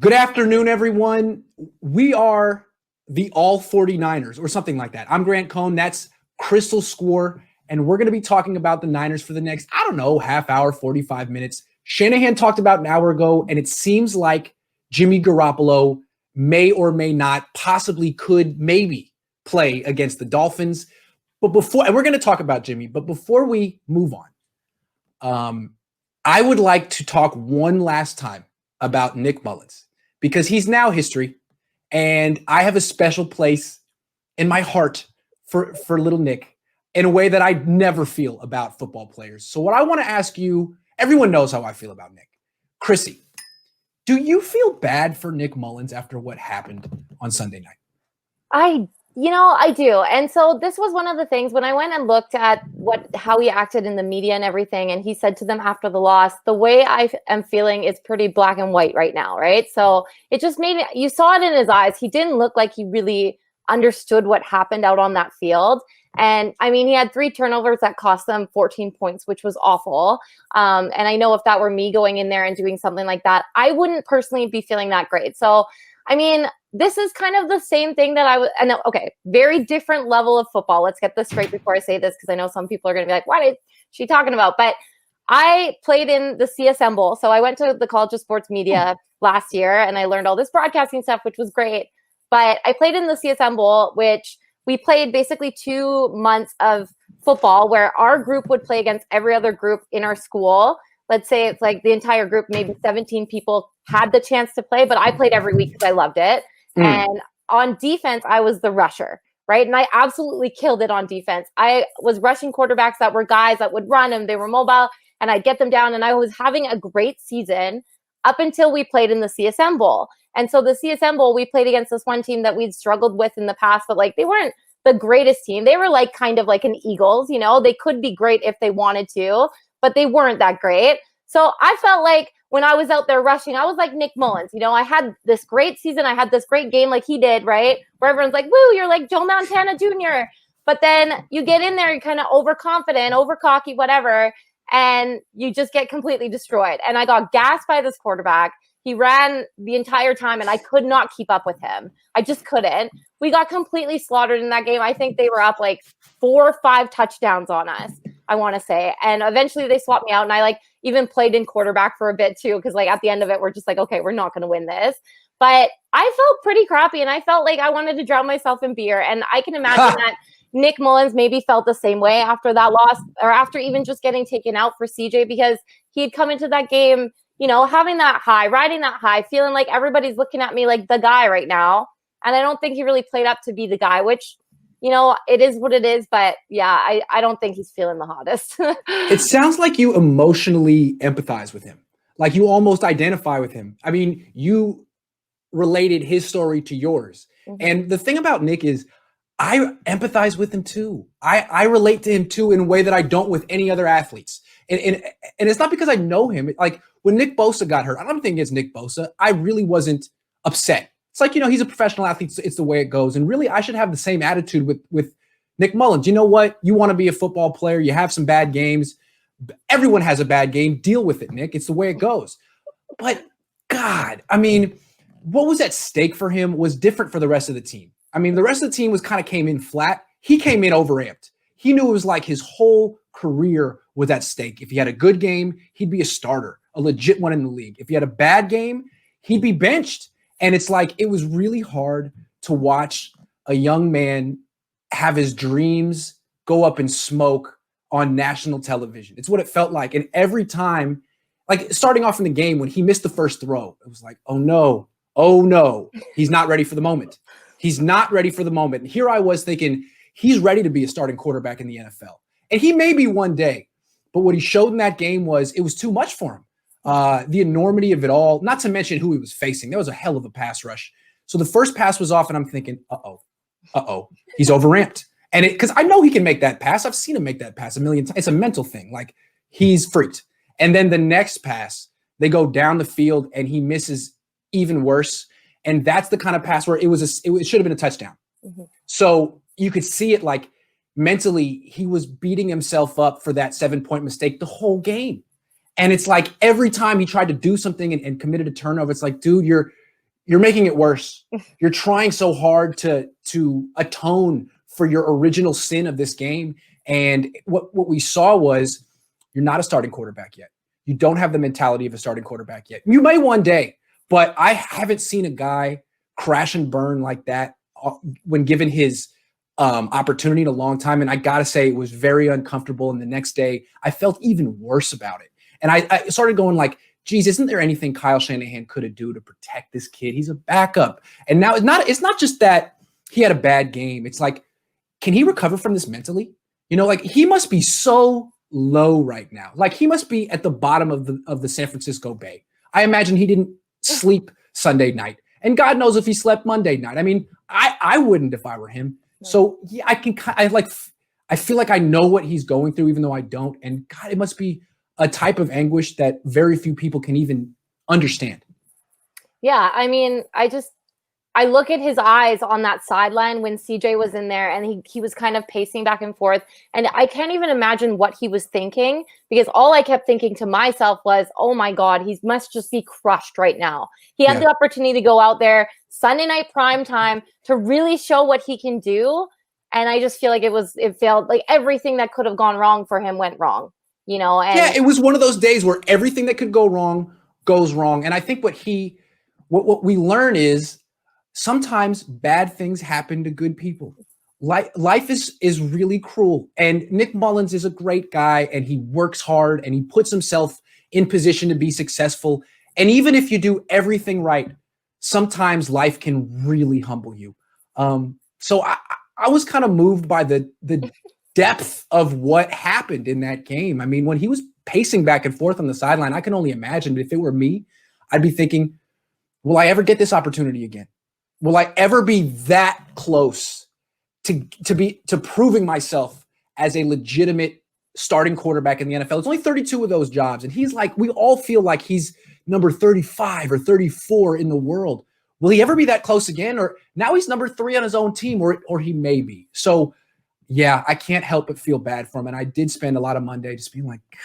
Good afternoon, everyone. We are the All 49ers or something like that. I'm Grant Cohn. That's Crystal Scuor. And we're going to be talking about the Niners for the next, half hour, 45 minutes. Shanahan talked about an hour ago, and it seems like Jimmy Garoppolo may or may not, possibly could, maybe play against the Dolphins. But before, and we're going to talk about Jimmy, but before we move on, I would like to talk one last time about Nick Mullens, because he's now history, and I have a special place in my heart for little Nick in a way that I never feel about football players. So what I want to ask you, everyone knows how I feel about Nick. Chrissy, do you feel bad for Nick Mullens after what happened on Sunday night? I do. And so this was one of the things when I went and looked at how he acted in the media and everything. And he said to them after the loss, the way I am feeling is pretty black and white right now. Right. So it just you saw it in his eyes. He didn't look like he really understood what happened out on that field. And I mean, he had 3 turnovers that cost them 14 points, which was awful. And I know if that were me going in there and doing something like that, I wouldn't personally be feeling that great. So, I mean, this is kind of the same thing that very different level of football. Let's get this straight before I say this, because I know some people are going to be like, what is she talking about? But I played in the CSM Bowl. So I went to the College of Sports Media last year, and I learned all this broadcasting stuff, which was great. But I played in the CSM Bowl, which we played basically 2 months of football where our group would play against every other group in our school. Let's say it's like the entire group, maybe 17 people had the chance to play, but I played every week because I loved it. And on defense, I was the rusher, right? And I absolutely killed it on defense. I was rushing quarterbacks that were guys that would run and they were mobile, and I'd get them down. And I was having a great season up until we played in the CSM Bowl. And so the CSM Bowl, we played against this one team that we'd struggled with in the past, but like they weren't the greatest team. They were like kind of like an Eagles, they could be great if they wanted to, but they weren't that great. So I felt like when I was out there rushing, I was like Nick Mullens. I had this great season. I had this great game like he did, right? Where everyone's like, woo, you're like Joe Montana Jr. But then you get in there, you're kind of overconfident, overcocky, whatever, and you just get completely destroyed. And I got gassed by this quarterback. He ran the entire time, and I could not keep up with him. I just couldn't. We got completely slaughtered in that game. I think they were up like 4 or 5 touchdowns on us, I want to say. And eventually they swapped me out, and I even played in quarterback for a bit too, because at the end of it, we're just like, okay, we're not going to win this. But I felt pretty crappy, and I felt like I wanted to drown myself in beer. And I can imagine that Nick Mullens maybe felt the same way after that loss, or after even just getting taken out for CJ, because he'd come into that game, having that high, riding that high, feeling like everybody's looking at me like the guy right now. And I don't think he really played up to be the guy, which, it is what it is. But yeah, I don't think he's feeling the hottest. It sounds like you emotionally empathize with him. Like you almost identify with him. I mean, you related his story to yours. Mm-hmm. And the thing about Nick is I empathize with him too. I relate to him too in a way that I don't with any other athletes. And it's not because I know him. Like when Nick Bosa got hurt, I don't think it's Nick Bosa. I really wasn't upset. It's like, he's a professional athlete. It's the way it goes. And really, I should have the same attitude with Nick Mullens. You know what? You want to be a football player. You have some bad games. Everyone has a bad game. Deal with it, Nick. It's the way it goes. But God, I mean, what was at stake for him was different for the rest of the team. I mean, the rest of the team came in flat. He came in overamped. He knew it was like his whole career was at stake. If he had a good game, he'd be a starter, a legit one in the league. If he had a bad game, he'd be benched. And it's like, it was really hard to watch a young man have his dreams go up in smoke on national television. It's what it felt like. And every time, like starting off in the game, when he missed the first throw, it was like, oh no, he's not ready for the moment. He's not ready for the moment. And here I was thinking, he's ready to be a starting quarterback in the NFL. And he may be one day, but what he showed in that game was it was too much for him. The enormity of it all, not to mention who he was facing. That was a hell of a pass rush. So the first pass was off, and I'm thinking, he's overamped. And because I know he can make that pass. I've seen him make that pass a million times. It's a mental thing. Like he's freaked. And then the next pass, they go down the field, and he misses even worse. And that's the kind of pass where it should have been a touchdown. Mm-hmm. So you could see it like mentally, he was beating himself up for that 7-point mistake the whole game. And it's like every time he tried to do something and committed a turnover, it's like, dude, you're making it worse. You're trying so hard to atone for your original sin of this game. And what we saw was you're not a starting quarterback yet. You don't have the mentality of a starting quarterback yet. You may one day, but I haven't seen a guy crash and burn like that when given his opportunity in a long time. And I got to say, it was very uncomfortable. And the next day, I felt even worse about it. And I started going like, geez, isn't there anything Kyle Shanahan could have do to protect this kid? He's a backup. And now it's not just that he had a bad game. It's like, can he recover from this mentally? You know, like he must be so low right now. Like he must be at the bottom of the San Francisco Bay. I imagine he didn't sleep Sunday night. And God knows if he slept Monday night. I mean, I wouldn't if I were him. So yeah, I feel like I know what he's going through, even though I don't. And God, it must be a type of anguish that very few people can even understand. Yeah, I mean, I look at his eyes on that sideline when CJ was in there and he was kind of pacing back and forth. And I can't even imagine what he was thinking, because all I kept thinking to myself was, oh my God, he must just be crushed right now. He had the opportunity to go out there Sunday night prime time to really show what he can do. And I just feel like it failed. Like everything that could have gone wrong for him went wrong, you know? And yeah, it was one of those days where everything that could go wrong goes wrong. And I think what we learn is, sometimes bad things happen to good people. Life is really cruel. And Nick Mullens is a great guy, and he works hard and he puts himself in position to be successful. And even if you do everything right, sometimes life can really humble you. So I was kind of moved by the depth of what happened in that game. I mean, when he was pacing back and forth on the sideline, I can only imagine, but if it were me, I'd be thinking, will I ever get this opportunity again? Will I ever be that close to proving myself as a legitimate starting quarterback in the NFL? It's only 32 of those jobs. And he's like, we all feel like he's number 35 or 34 in the world. Will he ever be that close again? Or now he's number 3 on his own team, or he may be. So yeah, I can't help but feel bad for him. And I did spend a lot of Monday just being like, God,